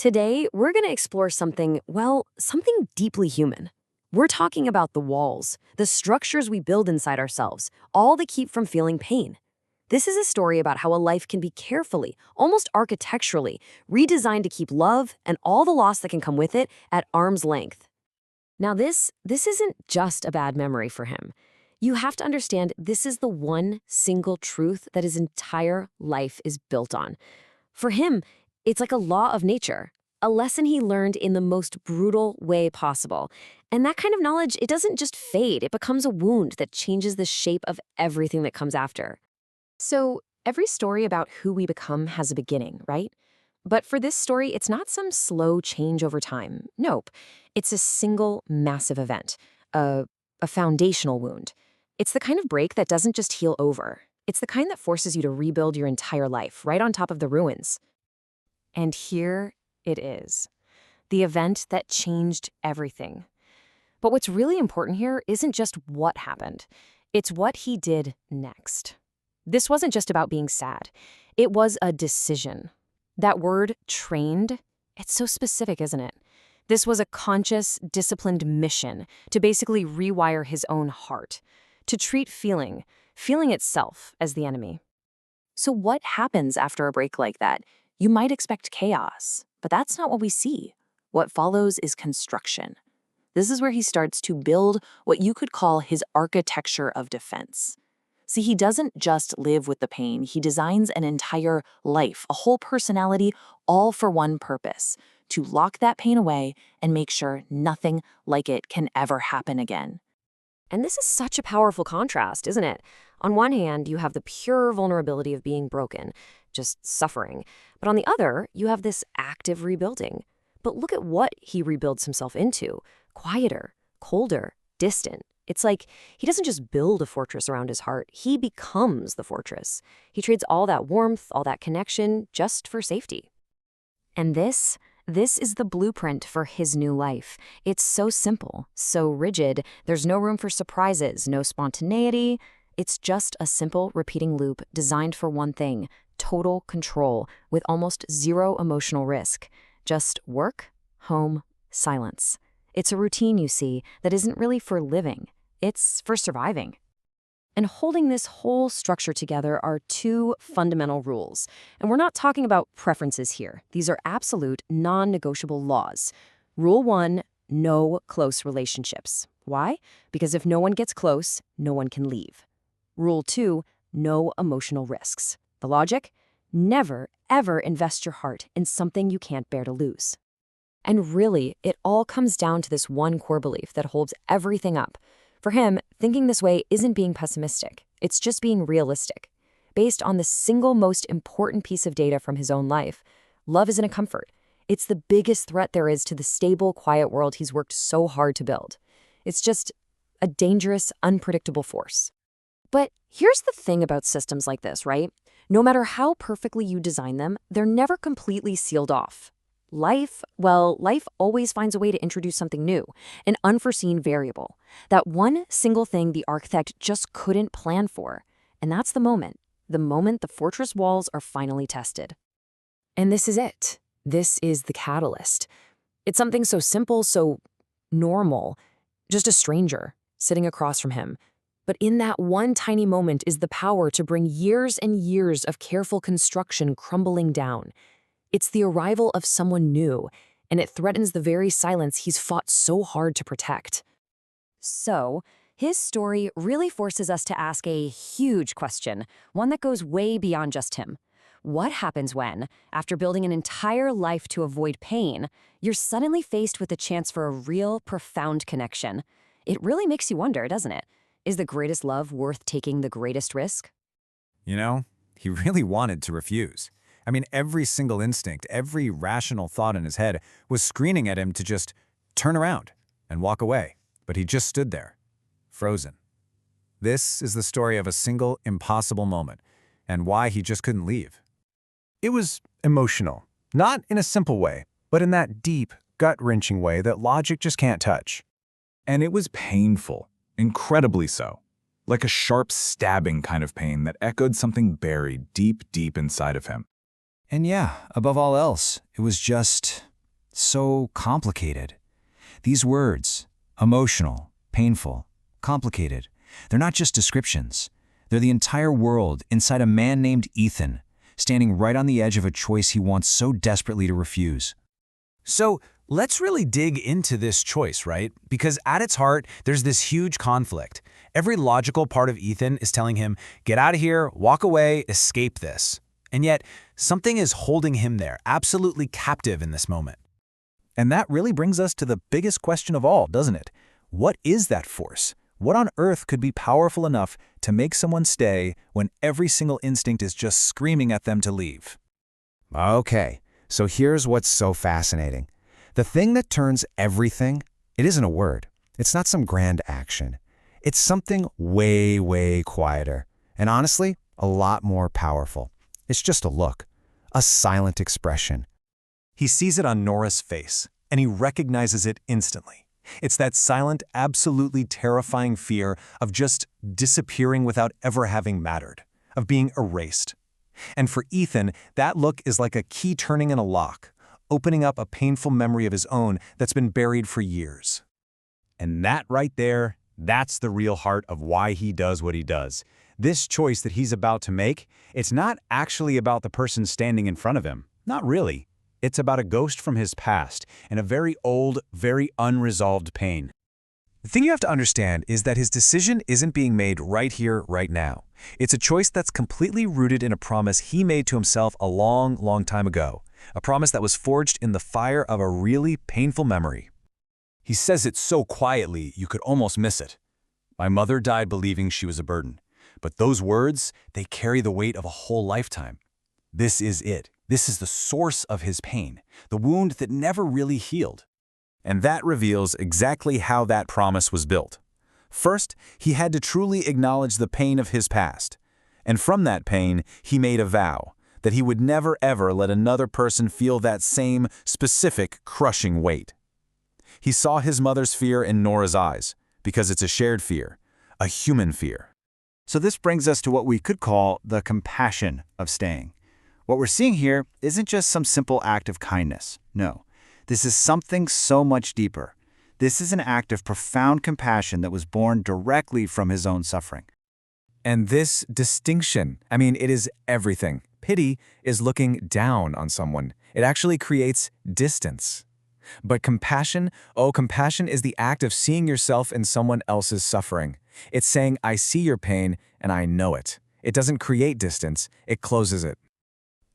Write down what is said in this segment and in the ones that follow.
Today, we're going to explore something, well, something deeply human. We're talking about the walls, the structures we build inside ourselves, all that keep from feeling pain. This is a story about how a life can be carefully, almost architecturally, redesigned to keep love and all the loss that can come with it at arm's length. Now, this isn't just a bad memory for him. You have to understand this is the one single truth that his entire life is built on. For him, it's like a law of nature, a lesson he learned in the most brutal way possible. And that kind of knowledge, it doesn't just fade, it becomes a wound that changes the shape of everything that comes after. So, every story about who we become has a beginning, right? But for this story, it's not some slow change over time. Nope. It's a single massive event, a foundational wound. It's the kind of break that doesn't just heal over. It's the kind that forces you to rebuild your entire life right on top of the ruins. And here it is, the event that changed everything. But what's really important here isn't just what happened. It's what he did next. This wasn't just about being sad. It was a decision. That word, trained, it's so specific, isn't it? This was a conscious, disciplined mission to basically rewire his own heart, to treat feeling itself as the enemy. So what happens after a break like that? You might expect chaos, but that's not what we see. What follows is construction. This is where he starts to build what you could call his architecture of defense. See, he doesn't just live with the pain, he designs an entire life, a whole personality, all for one purpose: to lock that pain away and make sure nothing like it can ever happen again. And this is such a powerful contrast, isn't it? On one hand, you have the pure vulnerability of being broken, just suffering. But on the other, you have this active rebuilding. But look at what he rebuilds himself into: quieter, colder, distant. It's like he doesn't just build a fortress around his heart, he becomes the fortress. He trades all that warmth, all that connection, just for safety. And this is the blueprint for his new life. It's so simple, so rigid, there's no room for surprises, no spontaneity. It's just a simple repeating loop designed for one thing: total control, with almost zero emotional risk. Just work, home, silence. It's a routine, you see, that isn't really for living. It's for surviving. And holding this whole structure together are two fundamental rules. And we're not talking about preferences here. These are absolute, non-negotiable laws. Rule 1, no close relationships. Why? Because if no one gets close, no one can leave. Rule 2, no emotional risks. The logic? Never, ever invest your heart in something you can't bear to lose. And really, it all comes down to this one core belief that holds everything up. For him, thinking this way isn't being pessimistic. It's just being realistic. Based on the single most important piece of data from his own life, love isn't a comfort. It's the biggest threat there is to the stable, quiet world he's worked so hard to build. It's just a dangerous, unpredictable force. But here's the thing about systems like this, right? No matter how perfectly you design them, they're never completely sealed off. Life always finds a way to introduce something new, an unforeseen variable. That one single thing the architect just couldn't plan for. And that's the moment the fortress walls are finally tested. And this is it. This is the catalyst. It's something so simple, so normal, just a stranger sitting across from him. But in that one tiny moment is the power to bring years and years of careful construction crumbling down. It's the arrival of someone new, and it threatens the very silence he's fought so hard to protect. So, his story really forces us to ask a huge question, one that goes way beyond just him. What happens when, after building an entire life to avoid pain, you're suddenly faced with the chance for a real, profound connection? It really makes you wonder, doesn't it? Is the greatest love worth taking the greatest risk? You know, he really wanted to refuse. I mean, every single instinct, every rational thought in his head was screaming at him to just turn around and walk away. But he just stood there, frozen. This is the story of a single, impossible moment, and why he just couldn't leave. It was emotional, not in a simple way, but in that deep, gut-wrenching way that logic just can't touch. And it was painful, incredibly so. Like a sharp stabbing kind of pain that echoed something buried deep, deep inside of him. And yeah, above all else, it was just So complicated. These words, emotional, painful, complicated, they're not just descriptions. They're the entire world inside a man named Ethan, standing right on the edge of a choice he wants so desperately to refuse. So let's really dig into this choice, right? Because at its heart, there's this huge conflict. Every logical part of Ethan is telling him, get out of here, walk away, escape this. And yet, something is holding him there, absolutely captive in this moment. And that really brings us to the biggest question of all, doesn't it? What is that force? What on earth could be powerful enough to make someone stay when every single instinct is just screaming at them to leave? Okay, so here's what's so fascinating. The thing that turns everything, it isn't a word. It's not some grand action. It's something way, way quieter. And honestly, a lot more powerful. It's just a look, a silent expression. He sees it on Nora's face, and he recognizes it instantly. It's that silent, absolutely terrifying fear of just disappearing without ever having mattered, of being erased. And for Ethan, that look is like a key turning in a lock, opening up a painful memory of his own that's been buried for years. And that right there, that's the real heart of why he does what he does. This choice that he's about to make, it's not actually about the person standing in front of him. Not really. It's about a ghost from his past and a very old, very unresolved pain. The thing you have to understand is that his decision isn't being made right here, right now. It's a choice that's completely rooted in a promise he made to himself a long, long time ago. A promise that was forged in the fire of a really painful memory. He says it so quietly you could almost miss it. My mother died believing she was a burden. But those words, they carry the weight of a whole lifetime. This is it. This is the source of his pain, the wound that never really healed. And that reveals exactly how that promise was built. First, he had to truly acknowledge the pain of his past. And from that pain, he made a vow that he would never ever let another person feel that same specific crushing weight. He saw his mother's fear in Nora's eyes, because it's a shared fear, a human fear. So this brings us to what we could call the compassion of staying. What we're seeing here isn't just some simple act of kindness. No, this is something so much deeper. This is an act of profound compassion that was born directly from his own suffering. And this distinction, it is everything. Pity is looking down on someone. It actually creates distance. But compassion is the act of seeing yourself in someone else's suffering. It's saying, I see your pain and I know it. It doesn't create distance, it closes it.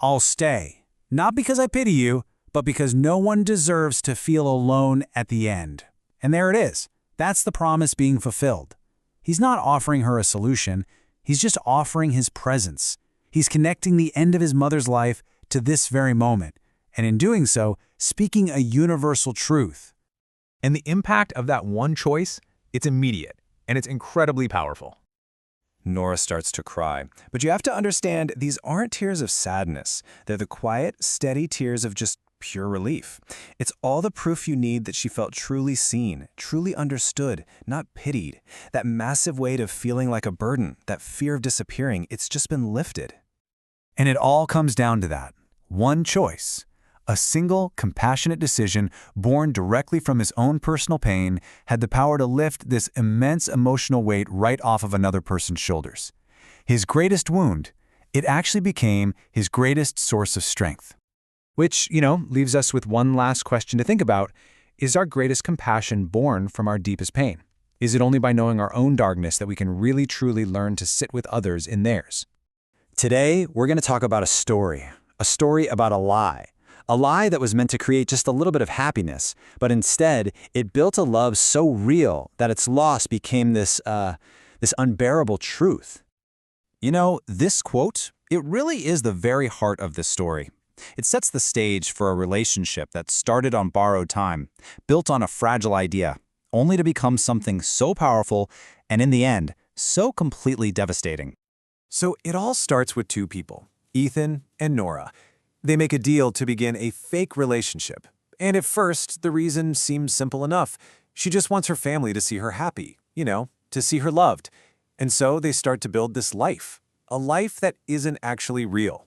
I'll stay, not because I pity you, but because no one deserves to feel alone at the end. And there it is. That's the promise being fulfilled. He's not offering her a solution. He's just offering his presence. He's connecting the end of his mother's life to this very moment, and in doing so, speaking a universal truth. And the impact of that one choice, it's immediate, and it's incredibly powerful. Nora starts to cry, but you have to understand these aren't tears of sadness. They're the quiet, steady tears of just pure relief. It's all the proof you need that she felt truly seen, truly understood, not pitied. That massive weight of feeling like a burden, that fear of disappearing, it's just been lifted. And it all comes down to that. One choice. A single, compassionate decision born directly from his own personal pain had the power to lift this immense emotional weight right off of another person's shoulders. His greatest wound, it actually became his greatest source of strength. Which, leaves us with one last question to think about. Is our greatest compassion born from our deepest pain? Is it only by knowing our own darkness that we can really truly learn to sit with others in theirs? Today, we're going to talk about a story about a lie. A lie that was meant to create just a little bit of happiness, but instead, it built a love so real that its loss became this unbearable truth. This quote, it really is the very heart of this story. It sets the stage for a relationship that started on borrowed time, built on a fragile idea, only to become something so powerful and, in the end, so completely devastating. So it all starts with two people, Ethan and Nora. They make a deal to begin a fake relationship. And at first, the reason seems simple enough. She just wants her family to see her happy, to see her loved. And so they start to build this life, a life that isn't actually real.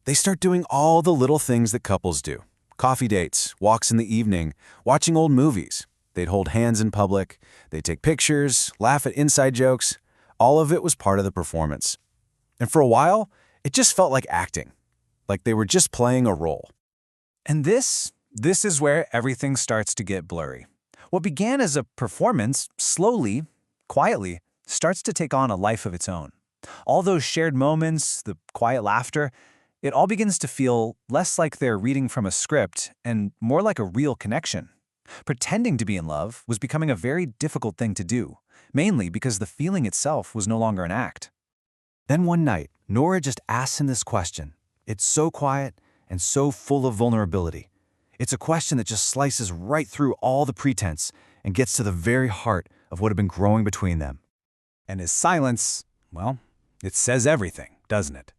They start doing all the little things that couples do. Coffee dates, walks in the evening, watching old movies. They'd hold hands in public, they'd take pictures, laugh at inside jokes. All of it was part of the performance. And for a while, it just felt like acting, like they were just playing a role. And this is where everything starts to get blurry. What began as a performance slowly, quietly, starts to take on a life of its own. All those shared moments, the quiet laughter, it all begins to feel less like they're reading from a script and more like a real connection. Pretending to be in love was becoming a very difficult thing to do, mainly because the feeling itself was no longer an act. Then one night, Nora just asks him this question. It's so quiet and so full of vulnerability. It's a question that just slices right through all the pretense and gets to the very heart of what had been growing between them. And his silence, well, it says everything, doesn't it?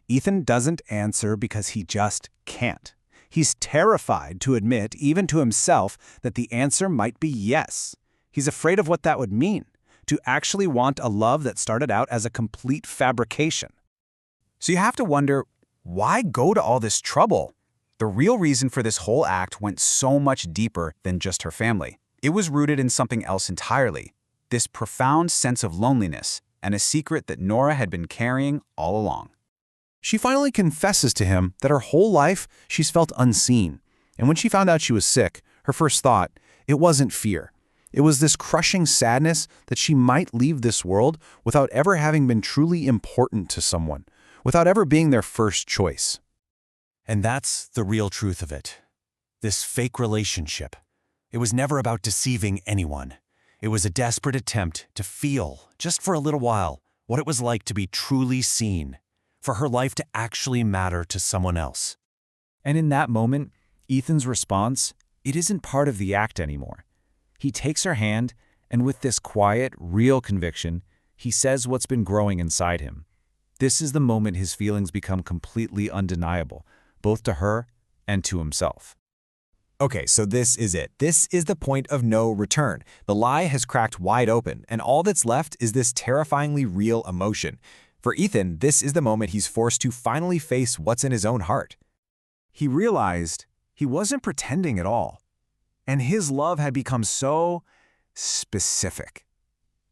Ethan doesn't answer because he just can't. He's terrified to admit, even to himself, that the answer might be yes. He's afraid of what that would mean, to actually want a love that started out as a complete fabrication. So you have to wonder, why go to all this trouble? The real reason for this whole act went so much deeper than just her family. It was rooted in something else entirely, this profound sense of loneliness and a secret that Nora had been carrying all along. She finally confesses to him that her whole life she's felt unseen. And when she found out she was sick, her first thought, it wasn't fear. It was this crushing sadness that she might leave this world without ever having been truly important to someone, without ever being their first choice. And that's the real truth of it. This fake relationship. It was never about deceiving anyone. It was a desperate attempt to feel, just for a little while, what it was like to be truly seen, for her life to actually matter to someone else. And in that moment, Ethan's response, it isn't part of the act anymore. He takes her hand, and with this quiet, real conviction, he says what's been growing inside him. This is the moment his feelings become completely undeniable, both to her and to himself. Okay, so this is it. This is the point of no return. The lie has cracked wide open, and all that's left is this terrifyingly real emotion. For Ethan, this is the moment he's forced to finally face what's in his own heart. He realized he wasn't pretending at all, and his love had become so specific.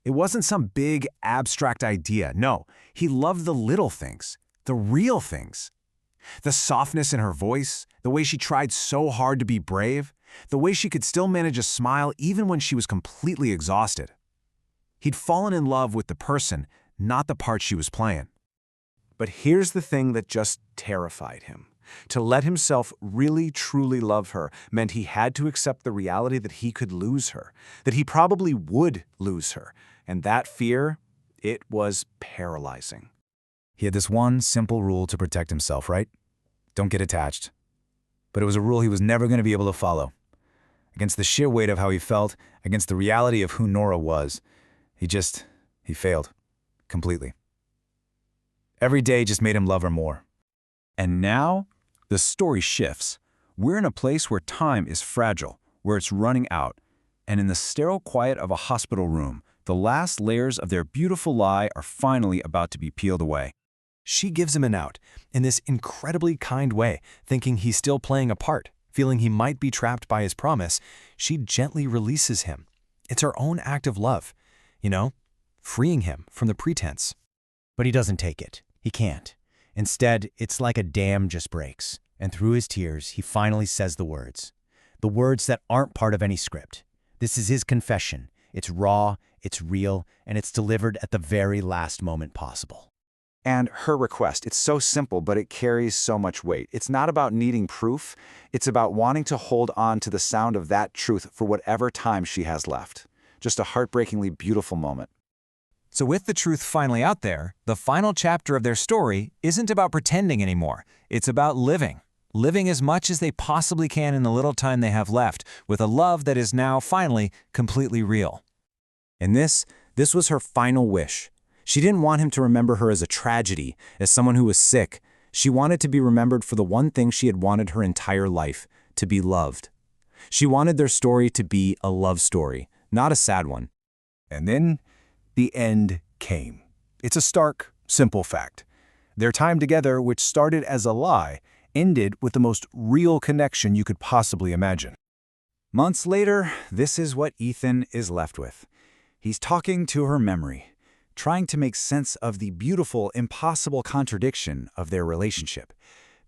It wasn't some big, abstract idea. No, he loved the little things, the real things. The softness in her voice, the way she tried so hard to be brave, the way she could still manage a smile even when she was completely exhausted. He'd fallen in love with the person, not the part she was playing. But here's the thing that just terrified him. To let himself really truly love her meant he had to accept the reality that he could lose her, that he probably would lose her, and that fear, it was paralyzing. He had this one simple rule to protect himself, right? Don't get attached. But it was a rule he was never going to be able to follow. Against the sheer weight of how he felt, against the reality of who Nora was, he failed. Completely. Every day just made him love her more. And now, the story shifts. We're in a place where time is fragile, where it's running out, and in the sterile quiet of a hospital room, the last layers of their beautiful lie are finally about to be peeled away. She gives him an out, in this incredibly kind way, thinking he's still playing a part, feeling he might be trapped by his promise. She gently releases him. It's her own act of love, freeing him from the pretense. But he doesn't take it. He can't. Instead, it's like a dam just breaks, and through his tears, he finally says the words that aren't part of any script. This is his confession. It's raw, it's real, and it's delivered at the very last moment possible. And her request, it's so simple, but it carries so much weight. It's not about needing proof. It's about wanting to hold on to the sound of that truth for whatever time she has left. Just a heartbreakingly beautiful moment. So with the truth finally out there, the final chapter of their story isn't about pretending anymore. It's about living. Living as much as they possibly can in the little time they have left, with a love that is now finally completely real. And this was her final wish. She didn't want him to remember her as a tragedy, as someone who was sick. She wanted to be remembered for the one thing she had wanted her entire life, to be loved. She wanted their story to be a love story, not a sad one. And then the end came. It's a stark, simple fact. Their time together, which started as a lie, ended with the most real connection you could possibly imagine. Months later, this is what Ethan is left with. He's talking to her memory, trying to make sense of the beautiful, impossible contradiction of their relationship.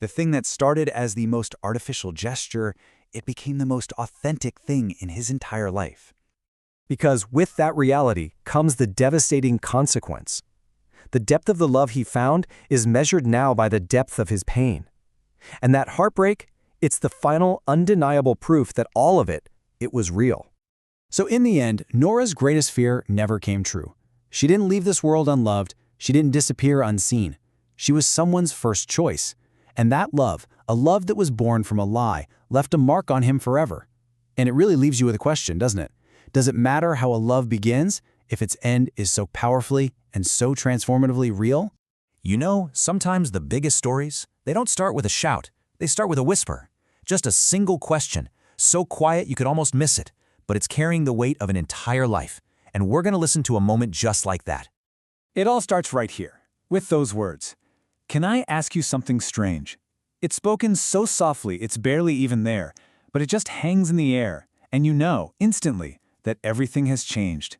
The thing that started as the most artificial gesture, it became the most authentic thing in his entire life. Because with that reality comes the devastating consequence. The depth of the love he found is measured now by the depth of his pain. And that heartbreak, it's the final undeniable proof that all of it was real. So in the end, Nora's greatest fear never came true. She didn't leave this world unloved. She didn't disappear unseen. She was someone's first choice. And that love, a love that was born from a lie, left a mark on him forever. And it really leaves you with a question, doesn't it? Does it matter how a love begins if its end is so powerfully and so transformatively real? You know, sometimes the biggest stories, they don't start with a shout. They start with a whisper. Just a single question, so quiet you could almost miss it, but it's carrying the weight of an entire life. And we're going to listen to a moment just like that. It all starts right here, with those words. Can I ask you something strange? It's spoken so softly it's barely even there, but it just hangs in the air, and you know, instantly, that everything has changed.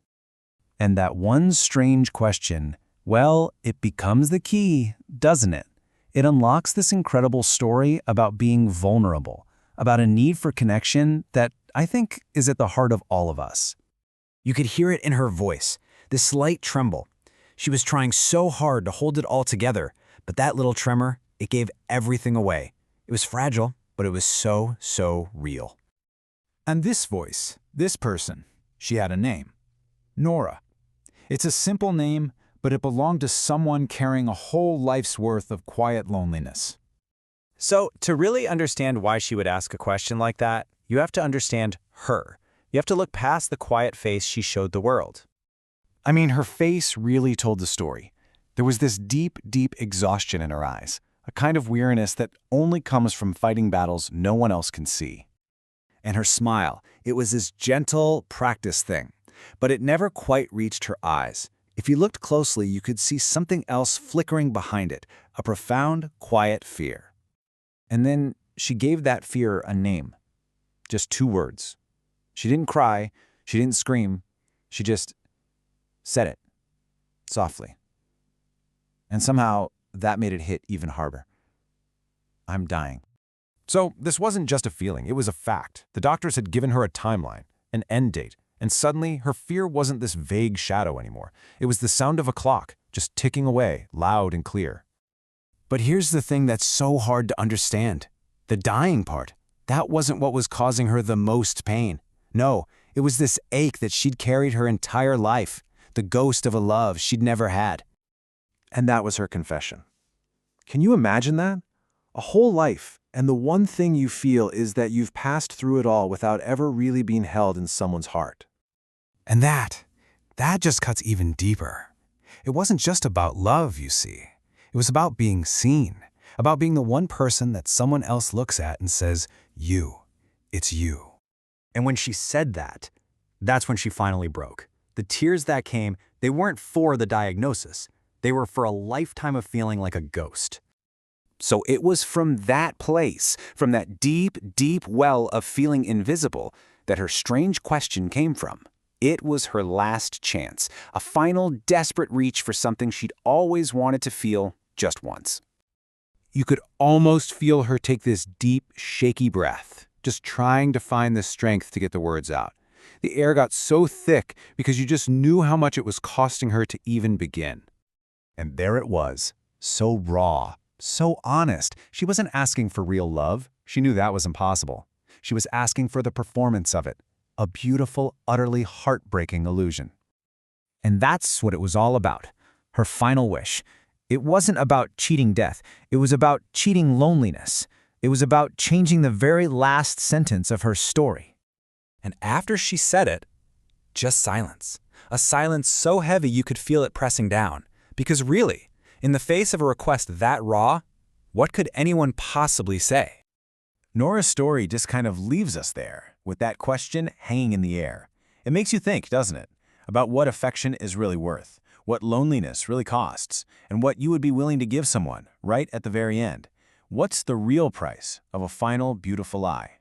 And that one strange question, well, it becomes the key, doesn't it? It unlocks this incredible story about being vulnerable, about a need for connection that I think is at the heart of all of us. You could hear it in her voice, this slight tremble. She was trying so hard to hold it all together, but that little tremor, it gave everything away. It was fragile, but it was so, so real. And this voice, this person, she had a name. Nora. It's a simple name, but it belonged to someone carrying a whole life's worth of quiet loneliness. So, to really understand why she would ask a question like that, you have to understand her. You have to look past the quiet face she showed the world. I mean, her face really told the story. There was this deep, deep exhaustion in her eyes, a kind of weariness that only comes from fighting battles no one else can see. And her smile, it was this gentle, practiced thing, but it never quite reached her eyes. If you looked closely, you could see something else flickering behind it, a profound, quiet fear. And then she gave that fear a name. Just 2 words. She didn't cry, she didn't scream, she just said it, softly. And somehow, that made it hit even harder. I'm dying. So this wasn't just a feeling, it was a fact. The doctors had given her a timeline, an end date, and suddenly her fear wasn't this vague shadow anymore. It was the sound of a clock, just ticking away, loud and clear. But here's the thing that's so hard to understand. The dying part, that wasn't what was causing her the most pain. No, it was this ache that she'd carried her entire life, the ghost of a love she'd never had. And that was her confession. Can you imagine that? A whole life, and the one thing you feel is that you've passed through it all without ever really being held in someone's heart. And that just cuts even deeper. It wasn't just about love, you see. It was about being seen, about being the one person that someone else looks at and says, you, it's you. And when she said that, that's when she finally broke. The tears that came, they weren't for the diagnosis. They were for a lifetime of feeling like a ghost. So it was from that place, from that deep, deep well of feeling invisible, that her strange question came from. It was her last chance, a final, desperate reach for something she'd always wanted to feel just once. You could almost feel her take this deep, shaky breath, just trying to find the strength to get the words out. The air got so thick because you just knew how much it was costing her to even begin. And there it was, so raw, so honest. She wasn't asking for real love. She knew that was impossible. She was asking for the performance of it, a beautiful, utterly heartbreaking illusion. And that's what it was all about, her final wish. It wasn't about cheating death. It was about cheating loneliness. It was about changing the very last sentence of her story. And after she said it, just silence. A silence so heavy you could feel it pressing down. Because really, in the face of a request that raw, what could anyone possibly say? Nora's story just kind of leaves us there, with that question hanging in the air. It makes you think, doesn't it, about what affection is really worth, what loneliness really costs, and what you would be willing to give someone right at the very end. What's the real price of a final, beautiful lie?